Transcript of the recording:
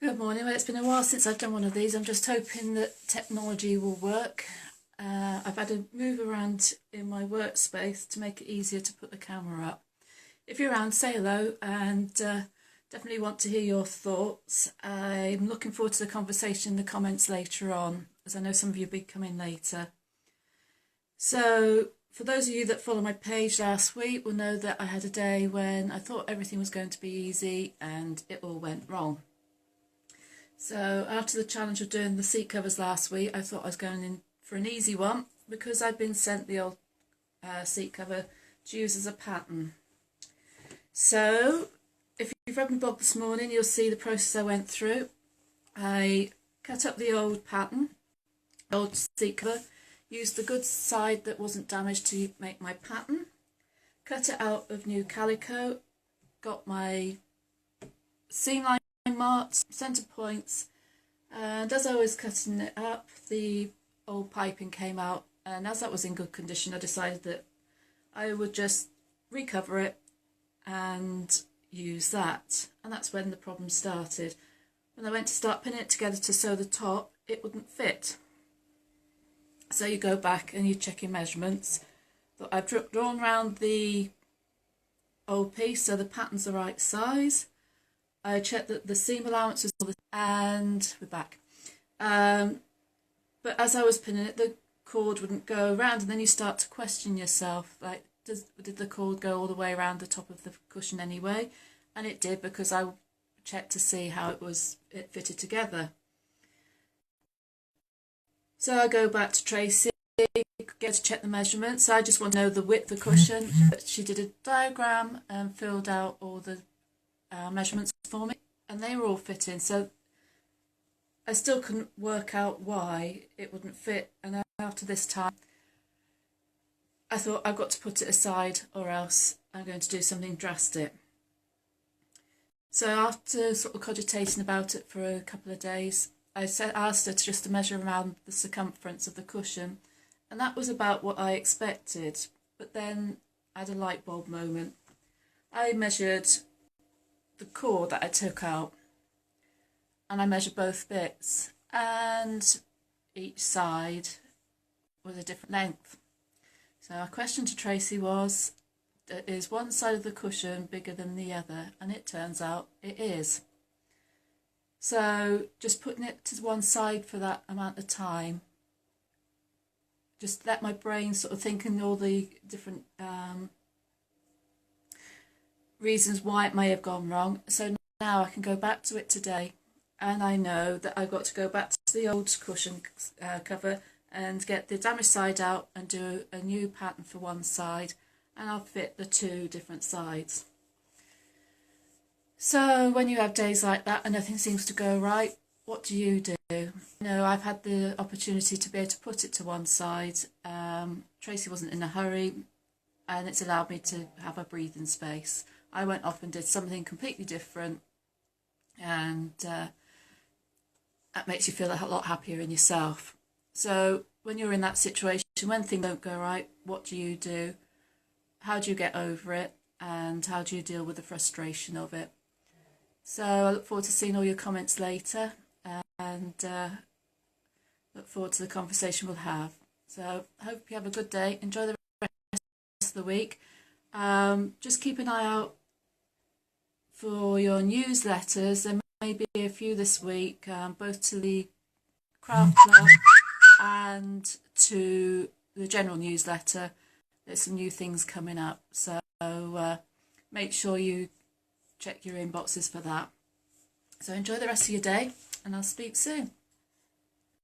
Good morning. Well, it's been a while since I've done one of these. I'm just hoping that technology will work. I've had to move around in my workspace to make it easier to put the camera up. If you're around, say hello and definitely want to hear your thoughts. I'm looking forward to the conversation in the comments later on, as I know some of you will be coming later. So, for those of you that follow my page last week will know that I had a day when I thought everything was going to be easy and it all went wrong. So after the challenge of doing the seat covers last week, I thought I was going in for an easy one because I'd been sent the old seat cover to use as a pattern. So if you've read my blog this morning, you'll see the process I went through. I cut up the old pattern, old seat cover, used the good side that wasn't damaged to make my pattern, cut it out of new calico, got my seam line marks, centre points, and as I was cutting it up, the old piping came out, and as that was in good condition, I decided that I would just recover it and use that. And that's when the problem started. When I went to start pinning it together to sew the top, it wouldn't fit. So you go back and you check your measurements. But I've drawn around the old piece so the pattern's the right size. I checked that the seam allowance was, and we're back. But as I was pinning it, the cord wouldn't go around, and then you start to question yourself, like, did the cord go all the way around the top of the cushion anyway? And it did, because I checked to see how it fitted together. So I go back to Tracy, get to check the measurements. I just want to know the width of the cushion. But she did a diagram and filled out all the measurements for me, and they were all fitting, so I still couldn't work out why it wouldn't fit. And after this time I thought, I've got to put it aside or else I'm going to do something drastic. So after sort of cogitating about it for a couple of days, I asked her to measure around the circumference of the cushion, and that was about what I expected. But then I had a light bulb moment. I measured the cord that I took out, and I measured both bits, and each side was a different length. So my question to Tracy was, is one side of the cushion bigger than the other? And it turns out it is. So just putting it to one side for that amount of time, just let my brain sort of think in all the different reasons why it may have gone wrong. So now I can go back to it today, and I know that I've got to go back to the old cushion cover and get the damaged side out and do a new pattern for one side, and I'll fit the two different sides. So when you have days like that and nothing seems to go right, what do? You know, I've had the opportunity to be able to put it to one side. Tracy wasn't in a hurry, and it's allowed me to have a breathing space. I went off and did something completely different, and that makes you feel a lot happier in yourself. So when you're in that situation, when things don't go right, what do? How do you get over it? And how do you deal with the frustration of it? So I look forward to seeing all your comments later, and look forward to the conversation we'll have. So I hope you have a good day. Enjoy the rest of the week. Just keep an eye out for your newsletters. There may be a few this week, both to the Craft Club and to the general newsletter. There's some new things coming up, so make sure you check your inboxes for that. So enjoy the rest of your day, and I'll speak soon.